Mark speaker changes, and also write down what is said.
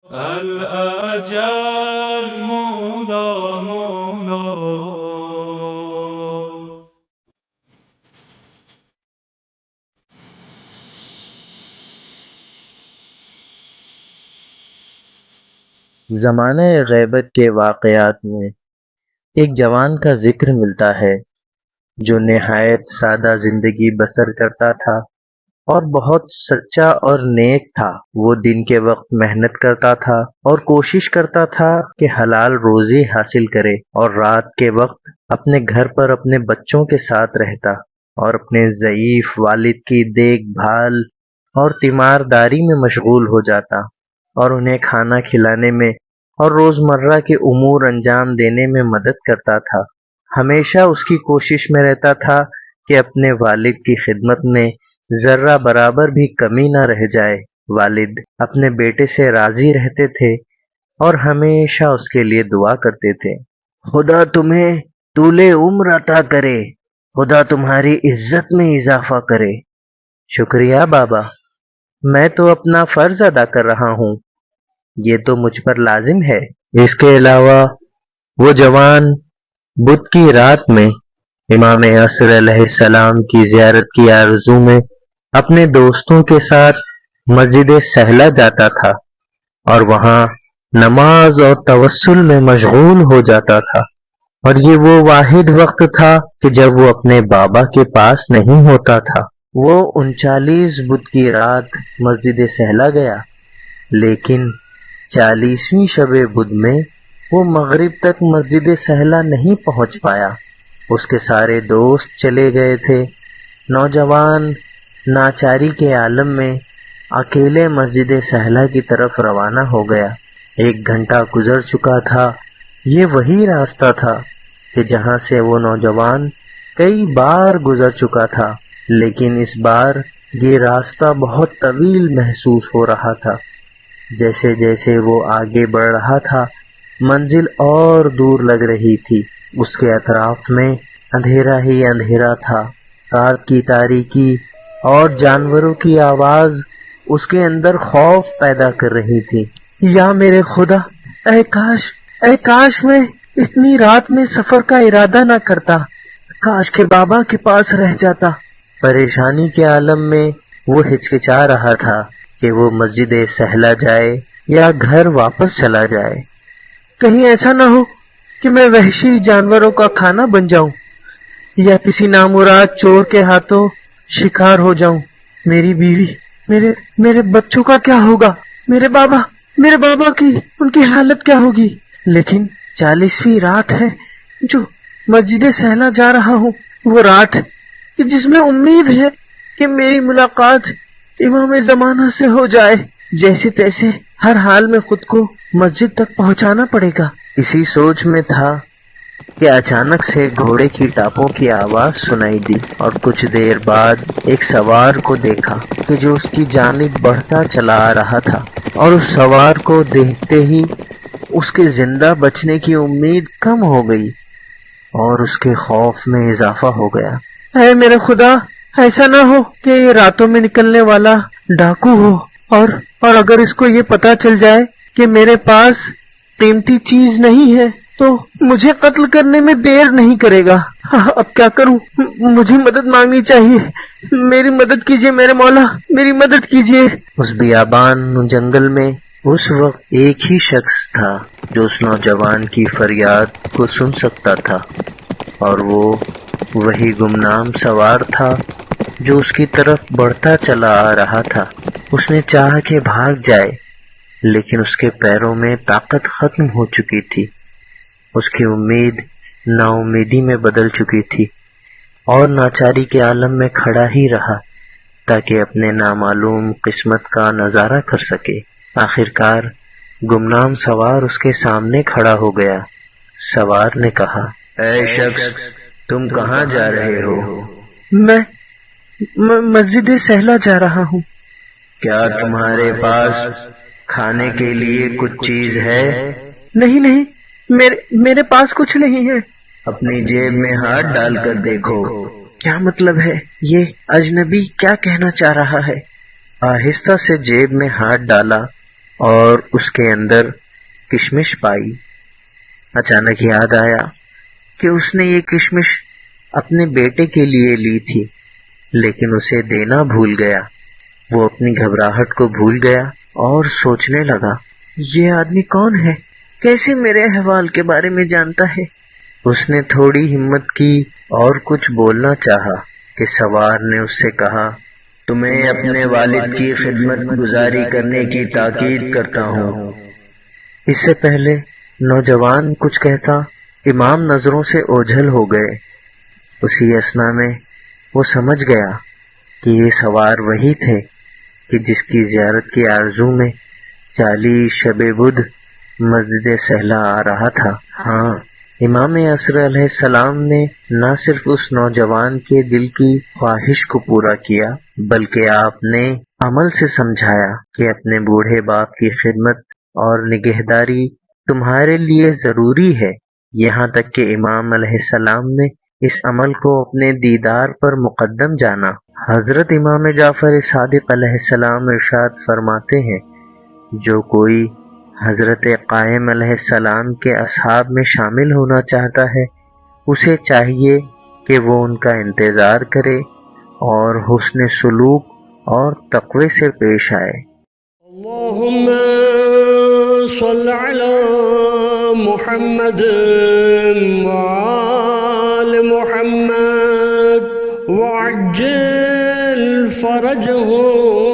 Speaker 1: الأجل مولا مولا.
Speaker 2: زمانہ غیبت کے واقعات میں ایک جوان کا ذکر ملتا ہے جو نہایت سادہ زندگی بسر کرتا تھا اور بہت سچا اور نیک تھا۔ وہ دن کے وقت محنت کرتا تھا اور کوشش کرتا تھا کہ حلال روزی حاصل کرے، اور رات کے وقت اپنے گھر پر اپنے بچوں کے ساتھ رہتا اور اپنے ضعیف والد کی دیکھ بھال اور تیمارداری میں مشغول ہو جاتا، اور انہیں کھانا کھلانے میں اور روزمرہ کے امور انجام دینے میں مدد کرتا تھا۔ ہمیشہ اس کی کوشش میں رہتا تھا کہ اپنے والد کی خدمت میں ذرہ برابر بھی کمی نہ رہ جائے۔ والد اپنے بیٹے سے راضی رہتے تھے اور ہمیشہ اس کے لیے دعا کرتے تھے، خدا تمہیں طول عمر عطا کرے، خدا تمہاری عزت میں اضافہ کرے۔ شکریہ بابا، میں تو اپنا فرض ادا کر رہا ہوں، یہ تو مجھ پر لازم ہے۔ اس کے علاوہ وہ جوان بدھ کی رات میں امام عصر علیہ السلام کی زیارت کی آرزو میں اپنے دوستوں کے ساتھ مسجد سہلہ جاتا تھا اور وہاں نماز اور توسل میں مشغول ہو جاتا تھا، اور یہ وہ واحد وقت تھا کہ جب وہ اپنے بابا کے پاس نہیں ہوتا تھا۔ وہ 39 بدھ کی رات مسجد سہلہ گیا، لیکن 40ویں شب بدھ میں وہ مغرب تک مسجد سہلہ نہیں پہنچ پایا۔ اس کے سارے دوست چلے گئے تھے۔ نوجوان ناچاری کے عالم میں اکیلے مسجد سہلہ کی طرف روانہ ہو گیا۔ 1 گھنٹہ گزر چکا تھا۔ یہ وہی راستہ تھا کہ جہاں سے وہ نوجوان کئی بار گزر چکا تھا، لیکن اس بار یہ راستہ بہت طویل محسوس ہو رہا تھا۔ جیسے جیسے وہ آگے بڑھ رہا تھا، منزل اور دور لگ رہی تھی۔ اس کے اطراف میں اندھیرا ہی اندھیرا تھا۔ رات کی تاریکی اور جانوروں کی آواز اس کے اندر خوف پیدا کر رہی تھی۔ یا میرے خدا، اے کاش میں اتنی رات میں سفر کا ارادہ نہ کرتا، کاش کے بابا کے پاس رہ جاتا۔ پریشانی کے عالم میں وہ ہچکچا رہا تھا کہ وہ مسجد سہلہ جائے یا گھر واپس چلا جائے۔ کہیں ایسا نہ ہو کہ میں وحشی جانوروں کا کھانا بن جاؤں یا کسی نامراد چور کے ہاتھوں شکار ہو جاؤں۔ میری بیوی، میرے بچوں کا کیا ہوگا؟ میرے بابا کی ان کی حالت کیا ہوگی؟ لیکن 40ویں رات ہے جو مسجد سہلہ جا رہا ہوں، وہ رات جس میں امید ہے کہ میری ملاقات امام زمانہ سے ہو جائے۔ جیسے تیسے ہر حال میں خود کو مسجد تک پہنچانا پڑے گا۔ اسی سوچ میں تھا کہ اچانک سے گھوڑے کی ٹاپوں کی آواز سنائی دی، اور کچھ دیر بعد ایک سوار کو دیکھا کہ جو اس کی جانب بڑھتا چلا آ رہا تھا، اور اس سوار کو دیکھتے ہی اس کے زندہ بچنے کی امید کم ہو گئی اور اس کے خوف میں اضافہ ہو گیا۔ اے میرے خدا، ایسا نہ ہو کہ یہ راتوں میں نکلنے والا ڈاکو ہو، اور اگر اس کو یہ پتا چل جائے کہ میرے پاس قیمتی چیز نہیں ہے تو مجھے قتل کرنے میں دیر نہیں کرے گا۔ اب کیا کروں؟ مجھے مدد مانگنی چاہیے۔ میری مدد کیجیے میرے مولا، میری مدد کیجیے۔ اس بیابان جنگل میں اس وقت ایک ہی شخص تھا جو اس نوجوان کی فریاد کو سن سکتا تھا، اور وہ وہی گمنام سوار تھا جو اس کی طرف بڑھتا چلا آ رہا تھا۔ اس نے چاہا کہ بھاگ جائے، لیکن اس کے پیروں میں طاقت ختم ہو چکی تھی۔ اس کی امید نا امیدی میں بدل چکی تھی، اور ناچاری کے عالم میں کھڑا ہی رہا تاکہ اپنے نامعلوم قسمت کا نظارہ کر سکے۔ آخرکار گمنام سوار اس کے سامنے کھڑا ہو گیا۔ سوار نے کہا، اے شخص، تم کہاں جا رہے ہو؟ میں مسجد سہلہ جا رہا ہوں۔ کیا تمہارے پاس کھانے کے لیے کچھ چیز ہے؟ نہیں، میرے پاس کچھ نہیں ہے۔ اپنی جیب میں ہاتھ ڈال کر دیکھو۔ کیا مطلب ہے؟ یہ اجنبی کیا کہنا چاہ رہا ہے؟ آہستہ سے جیب میں ہاتھ ڈالا اور اس کے اندر کشمش پائی۔ اچانک یاد آیا کہ اس نے یہ کشمش اپنے بیٹے کے لیے لی تھی، لیکن اسے دینا بھول گیا۔ وہ اپنی گھبراہٹ کو بھول گیا اور سوچنے لگا، یہ آدمی کون ہے؟ کیسے میرے احوال کے بارے میں جانتا ہے؟ اس نے تھوڑی ہمت کی اور کچھ بولنا چاہا کہ سوار نے اس سے کہا، تمہیں اپنے والد کی خدمت گزاری کرنے کی تاکید کرتا ہوں۔ اس سے پہلے نوجوان کچھ کہتا، امام نظروں سے اوجھل ہو گئے۔ اسی اثنا میں وہ سمجھ گیا کہ یہ سوار وہی تھے کہ جس کی زیارت کی آرزو میں 40 شب بدھ مسجد سہلا آ رہا تھا۔ ہاں، امام عصر علیہ السلام نے نہ صرف اس نوجوان کے دل کی خواہش کو پورا کیا، بلکہ آپ نے عمل سے سمجھایا کہ اپنے بوڑھے باپ کی خدمت اور نگہداری تمہارے لیے ضروری ہے، یہاں تک کہ امام علیہ السلام نے اس عمل کو اپنے دیدار پر مقدم جانا۔ حضرت امام جعفر صادق علیہ السلام ارشاد فرماتے ہیں، جو کوئی حضرت قائم علیہ السلام کے اصحاب میں شامل ہونا چاہتا ہے، اسے چاہیے کہ وہ ان کا انتظار کرے اور حسن سلوک اور تقوی سے پیش آئے۔
Speaker 3: اللہم صل علی محمد وآل محمد وعجل فرجهم